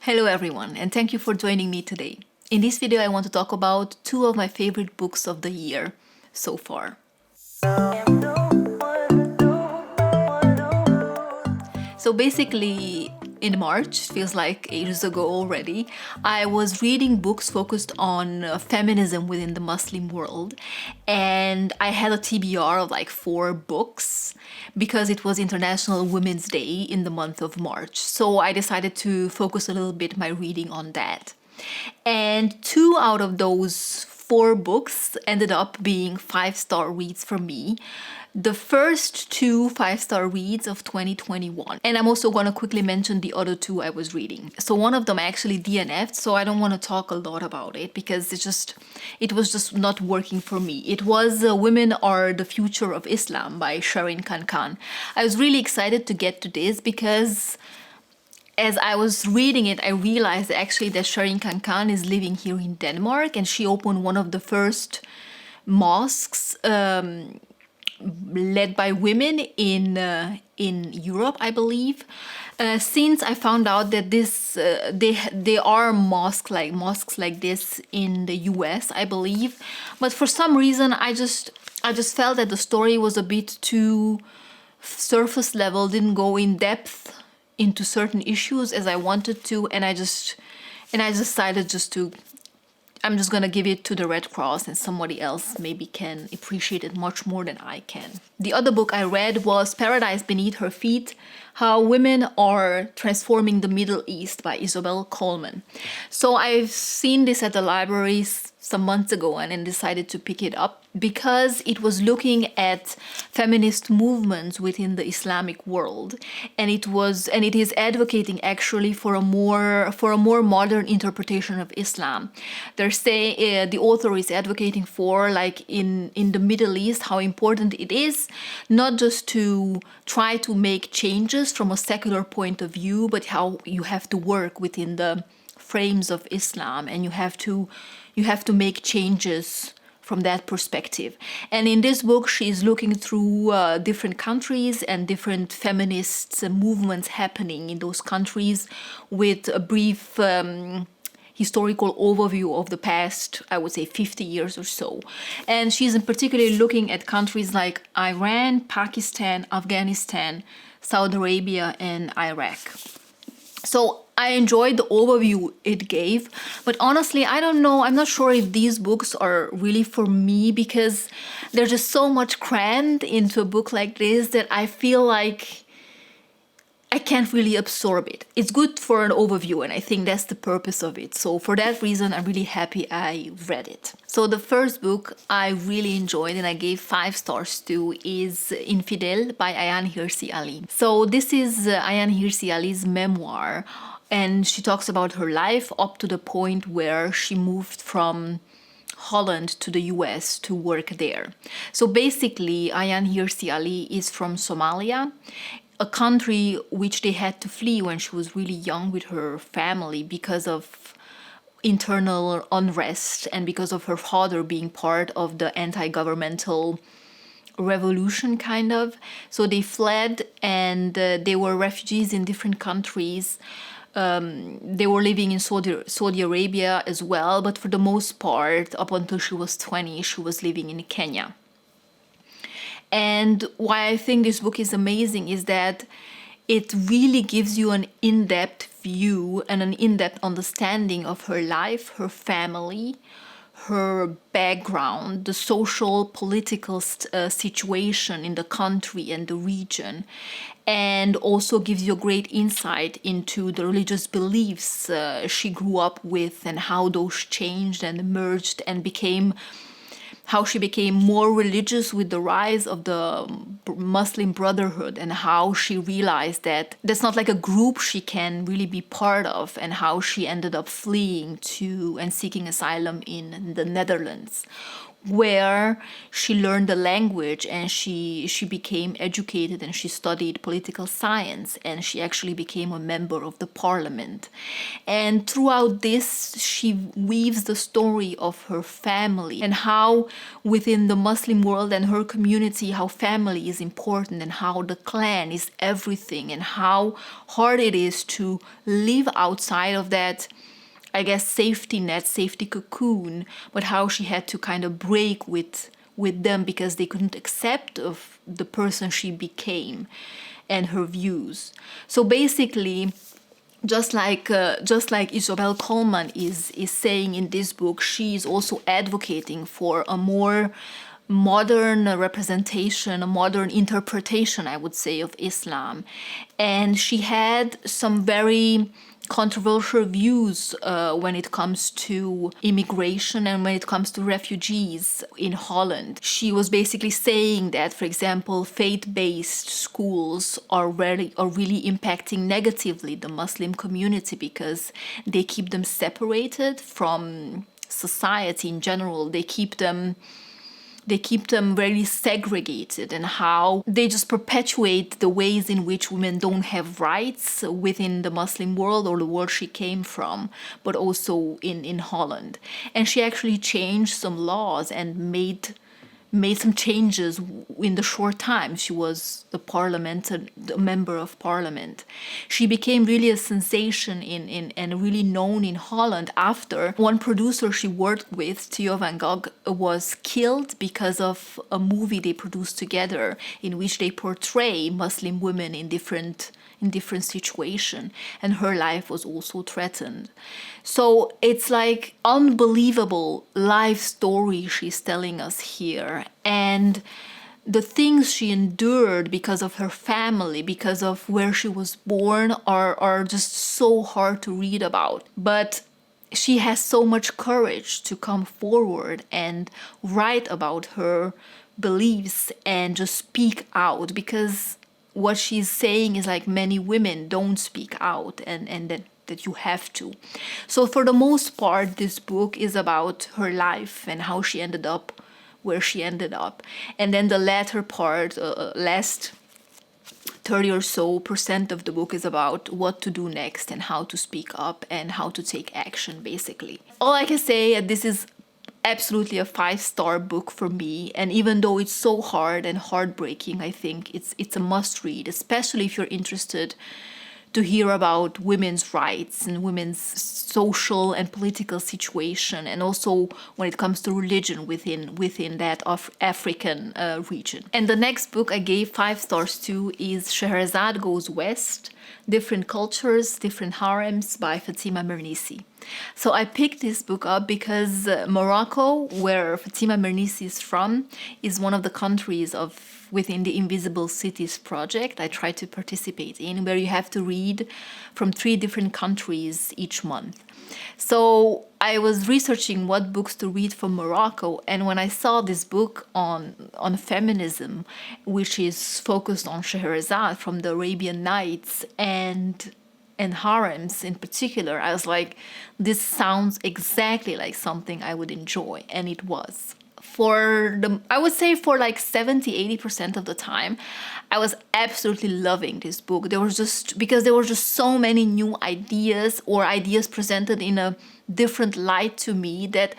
Hello everyone, and thank you for joining me today. In this video I want to talk about two of my favorite books of the year so far. So basically, in March, feels like ages ago already, I was reading books focused on feminism within the Muslim world, and I had a TBR of like 4 books because it was International Women's Day in the month of March. So I decided to focus a little bit my reading on that. And 2 out of those 4 books ended up being 5-star reads for me. The first 2 5-star reads of 2021. And I'm also going to quickly mention the other 2 I was reading. So one of them I actually DNF'd, so I don't want to talk a lot about it because it was just not working for me. It was Women Are the Future of Islam by Sheherazade Khan. I was really excited to get to this because as I was reading it, I realized actually that Sheherazade Khan is living here in Denmark, and she opened one of the first mosques led by women in Europe, I believe. Since I found out that they are mosques like this in the US, I believe, but for some reason I just felt that the story was a bit too surface level, didn't go in depth into certain issues as I wanted to, and I decided I'm just gonna give it to the Red Cross, and somebody else maybe can appreciate it much more than I can. The other book I read was Paradise Beneath Her Feet: How Women Are Transforming the Middle East by Isabel Coleman. So I've seen this at the library some months ago and then decided to pick it up because it was looking at feminist movements within the Islamic world, and it is advocating actually for a more modern interpretation of Islam. They're saying the author is advocating for, like, in the Middle East, how important it is not just to try to make changes from a secular point of view, but how you have to work within the frames of Islam, and you have to make changes from that perspective. And in this book, she's looking through different countries and different feminist movements happening in those countries with a brief historical overview of the past, I would say 50 years or so. And she's in particular looking at countries like Iran, Pakistan, Afghanistan, Saudi Arabia, and Iraq. So I enjoyed the overview it gave, but honestly, I don't know, I'm not sure if these books are really for me because there's just so much crammed into a book like this that I feel like I can't really absorb it. It's good for an overview, and I think that's the purpose of it. So for that reason, I'm really happy I read it. So the first book I really enjoyed and I gave 5 stars to is Infidel by Ayaan Hirsi Ali. So this is Ayaan Hirsi Ali's memoir, and she talks about her life up to the point where she moved from Holland to the US to work there. So basically, Ayaan Hirsi Ali is from Somalia, a country which they had to flee when she was really young with her family because of internal unrest and because of her father being part of the anti-governmental revolution, kind of. So they fled, and they were refugees in different countries. They were living in Saudi Arabia as well, but for the most part, up until she was 20, she was living in Kenya. And why I think this book is amazing is that it really gives you an in-depth view and an in-depth understanding of her life, her family, her background, the social, political situation in the country and the region, and also gives you a great insight into the religious beliefs she grew up with and how those changed and emerged and how she became more religious with the rise of the Muslim Brotherhood, and how she realized that that's not like a group she can really be part of, and how she ended up fleeing to and seeking asylum in the Netherlands, where she learned the language, and she became educated, and she studied political science, and she actually became a member of the parliament. And throughout this, she weaves the story of her family and how within the Muslim world and her community, how family is important and how the clan is everything, and how hard it is to live outside of that, I guess, safety net, safety cocoon, but how she had to kind of break with them because they couldn't accept of the person she became and her views. So basically, just like Isabel Coleman is saying in this book, she is also advocating for a more modern representation, a modern interpretation, I would say, of Islam. And she had some very controversial views when it comes to immigration and when it comes to refugees in Holland. She was basically saying that, for example, faith-based schools are really impacting negatively the Muslim community because they keep them separated from society in general. They keep them very segregated, and how they just perpetuate the ways in which women don't have rights within the Muslim world or the world she came from, but also in Holland. And she actually changed some laws and made some changes in the short time she was a member of parliament. She became really a sensation and really known in Holland after one producer she worked with, Theo van Gogh, was killed because of a movie they produced together in which they portray Muslim women in different situation, and her life was also threatened. So it's like unbelievable life story she's telling us here, and the things she endured because of her family, because of where she was born, are just so hard to read about. But she has so much courage to come forward and write about her beliefs and just speak out, because what she's saying is like many women don't speak out, and that you have to. So for the most part, this book is about her life and how she ended up where she ended up. And then the latter part, last 30 or so percent of the book, is about what to do next and how to speak up and how to take action, basically. All I can say, this is absolutely a 5-star book for me, and even though it's so hard and heartbreaking, I think it's a must read, especially if you're interested to hear about women's rights and women's social and political situation, and also when it comes to religion within that of African region. And the next book I gave 5 stars to is Sheherazade Goes West, Different Cultures, Different Harems by Fatema Mernissi. So I picked this book up because Morocco, where Fatema Mernissi is from, is one of the countries within the Invisible Cities project I try to participate in, where you have to read from 3 different countries each month. So I was researching what books to read from Morocco, and when I saw this book on feminism, which is focused on Sheherazade from the Arabian Nights and harems in particular, I was like, this sounds exactly like something I would enjoy, and it was. I would say for like 70-80% of the time, I was absolutely loving this book. There was just so many new ideas, or ideas presented in a different light to me, that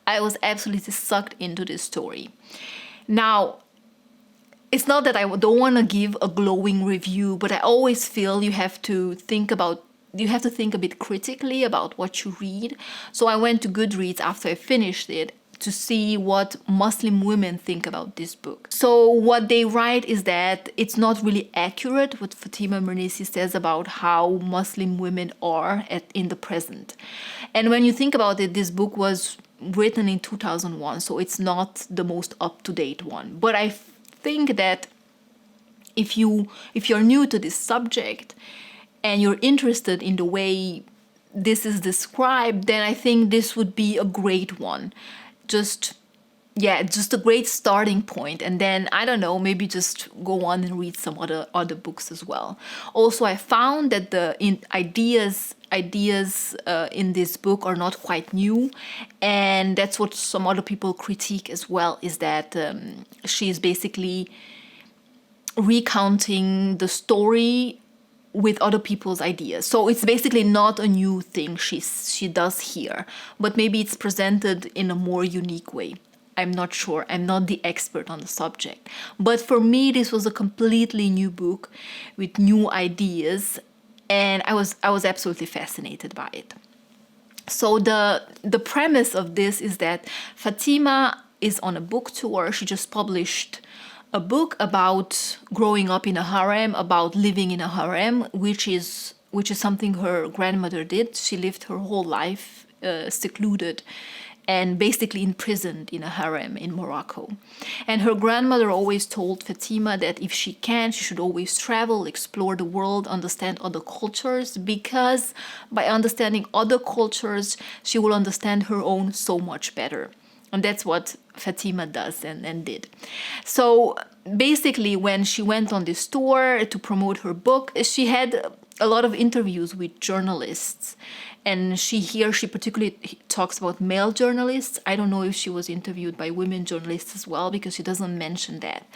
I was absolutely sucked into this story. Now, it's not that I don't want to give a glowing review, but I always feel you have to think a bit critically about what you read. So I went to Goodreads after I finished it to see what Muslim women think about this book. So what they write is that it's not really accurate what Fatema Mernissi says about how Muslim women are in the present. And when you think about it, this book was written in 2001, so it's not the most up-to-date one. But I think that if you're new to this subject and you're interested in the way this is described, then I think this would be a great one. Just yeah, just a great starting point. And then I don't know, maybe just go on and read some other books as well. Also, I found that the ideas in this book are not quite new, and that's what some other people critique as well. Is that she is basically recounting the story with other people's ideas. So it's basically not a new thing she does here, but maybe it's presented in a more unique way. I'm not sure. I'm not the expert on the subject. But for me, this was a completely new book with new ideas, and I was absolutely fascinated by it. So the premise of this is that Fatima is on a book tour. She just published a book about growing up in a harem, about living in a harem, which is something her grandmother did. She lived her whole life secluded and basically imprisoned in a harem in Morocco. And her grandmother always told Fatima that if she can, she should always travel, explore the world, understand other cultures, because by understanding other cultures, she will understand her own so much better. And that's what Fatima does and did. So basically, when she went on this tour to promote her book, she had a lot of interviews with journalists. And she particularly talks about male journalists. I don't know if she was interviewed by women journalists as well, because she doesn't mention that.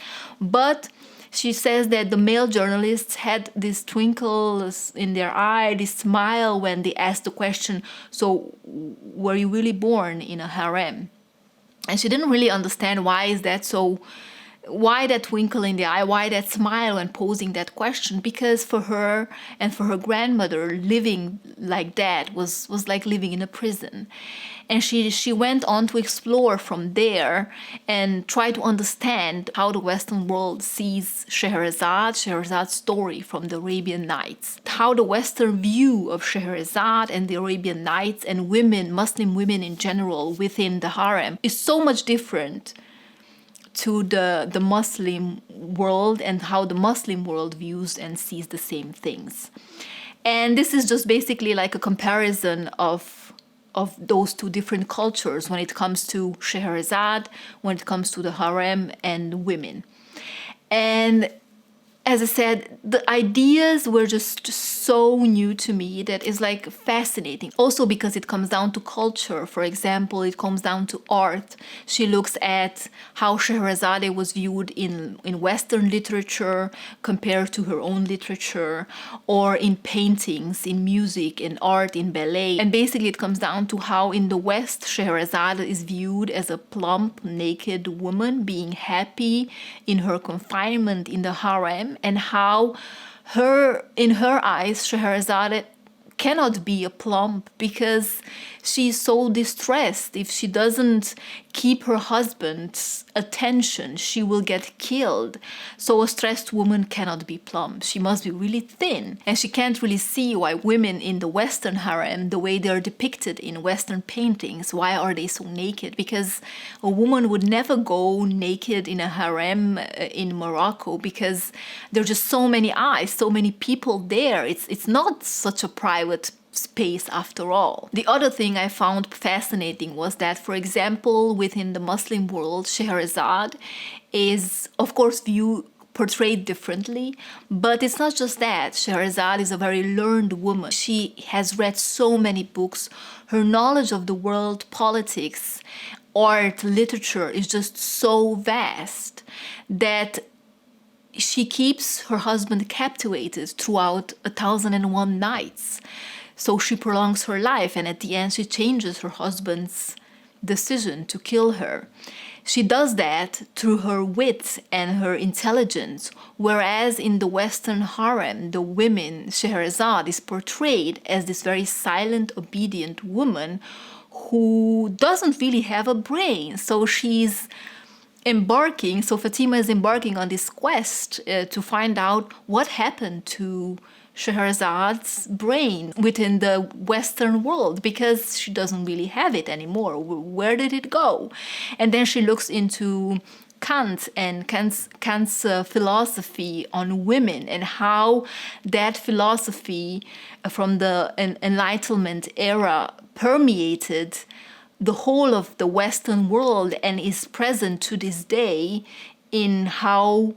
But she says that the male journalists had this twinkle in their eye, this smile when they asked the question, so were you really born in a harem? And she didn't really understand why is that so, why that twinkle in the eye, why that smile when posing that question, because for her and for her grandmother, living like that was like living in a prison. And she went on to explore from there and try to understand how the Western world sees Sheherazade's story from the Arabian Nights, how the Western view of Sheherazade and the Arabian Nights and women, Muslim women in general within the harem, is so much different to the Muslim world, and how the Muslim world views and sees the same things. And this is just basically like a comparison of those two different cultures when it comes to Sheherazade, when it comes to the harem and women. And as I said, the ideas were just so new to me that is like fascinating. Also because it comes down to culture. For example, it comes down to art. She looks at how Sheherazade was viewed in Western literature compared to her own literature, or in paintings, in music, in art, in ballet. And basically it comes down to how in the West, Sheherazade is viewed as a plump, naked woman being happy in her confinement in the harem, and how in her eyes, Sheherazade cannot be a plump because she's so distressed. If she doesn't keep her husband's attention, she will get killed. So a stressed woman cannot be plump. She must be really thin. And she can't really see why women in the Western harem, the way they're depicted in Western paintings, why are they so naked? Because a woman would never go naked in a harem in Morocco, because there are just so many eyes, so many people there. It's not such a private space after all. The other thing I found fascinating was that, for example, within the Muslim world, Sheherazade is, of course, portrayed differently, but it's not just that. Sheherazade is a very learned woman. She has read so many books. Her knowledge of the world, politics, art, literature is just so vast that she keeps her husband captivated throughout 1,001 nights. So she prolongs her life, and at the end she changes her husband's decision to kill her. She does that through her wit and her intelligence, whereas in the Western harem, the women, Sheherazade, is portrayed as this very silent, obedient woman who doesn't really have a brain. So Fatima is embarking on this quest to find out what happened to Sheherazade's brain within the Western world, because she doesn't really have it anymore. Where did it go? And then she looks into Kant and Kant's philosophy on women, and how that philosophy from the Enlightenment era permeated the whole of the Western world and is present to this day in how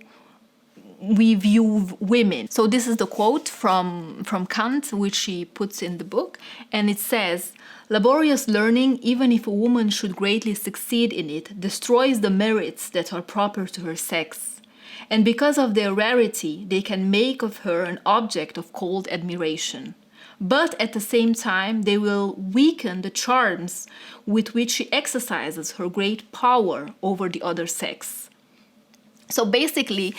we view women. So this is the quote from Kant, which she puts in the book, and it says, "Laborious learning, even if a woman should greatly succeed in it, destroys the merits that are proper to her sex. And because of their rarity, they can make of her an object of cold admiration. But at the same time, they will weaken the charms with which she exercises her great power over the other sex." So basically,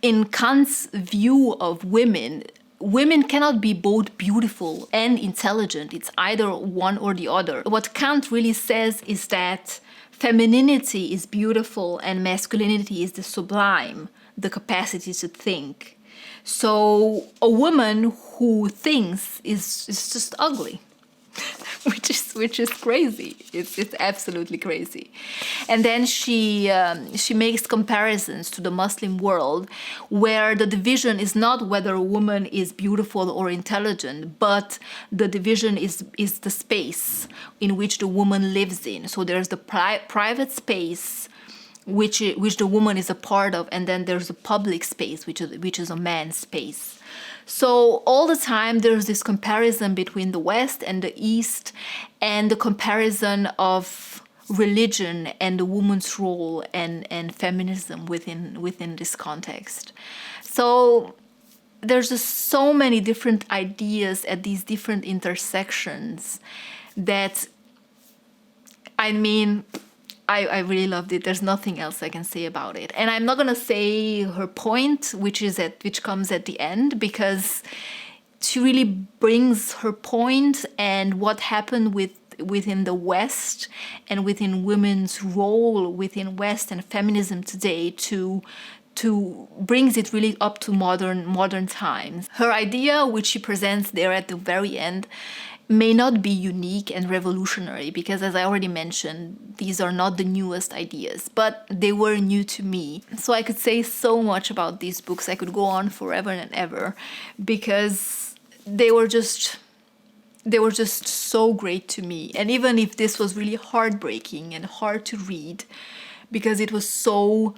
in Kant's view of women, women cannot be both beautiful and intelligent. It's either one or the other. What Kant really says is that femininity is beautiful and masculinity is the sublime, the capacity to think. So a woman who thinks is just ugly. which is crazy. It's absolutely crazy. And then she makes comparisons to the Muslim world, where the division is not whether a woman is beautiful or intelligent, but the division is the space in which the woman lives in. So there's the private space which the woman is a part of, and then there's a public space which is a man's space. So all the time there's this comparison between the West and the East, and the comparison of religion and the woman's role and feminism within this context. So there's just so many different ideas at these different intersections that, I mean, I really loved it. There's nothing else I can say about it. And I'm not going to say her point, which comes at the end, because she really brings her point and what happened within the West and within women's role within West and feminism today to brings it really up to modern times. Her idea, which she presents there at the very end, may not be unique and revolutionary, because as I already mentioned, these are not the newest ideas, but they were new to me. So I could say so much about these books. I could go on forever and ever, because they were just so great to me. And even if this was really heartbreaking and hard to read, because it was so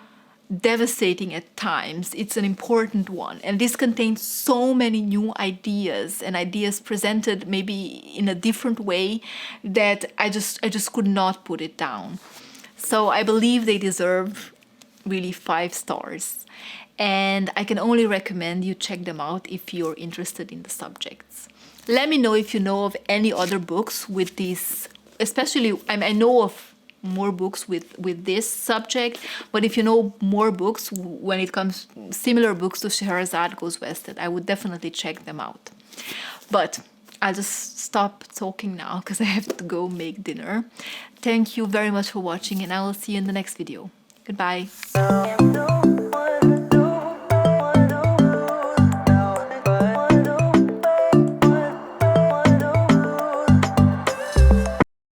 devastating at times, it's an important one. And this contains so many new ideas, and ideas presented maybe in a different way, that I just could not put it down. So I believe they deserve really 5 stars. And I can only recommend you check them out if you're interested in the subjects. Let me know if you know of any other books with these, especially, I know of more books with this subject, but if you know more books when it comes, similar books to Sheherazade Goes West, I would definitely check them out. But I'll just stop talking now because I have to go make dinner. Thank you very much for watching, and I will see you in the next video. Goodbye.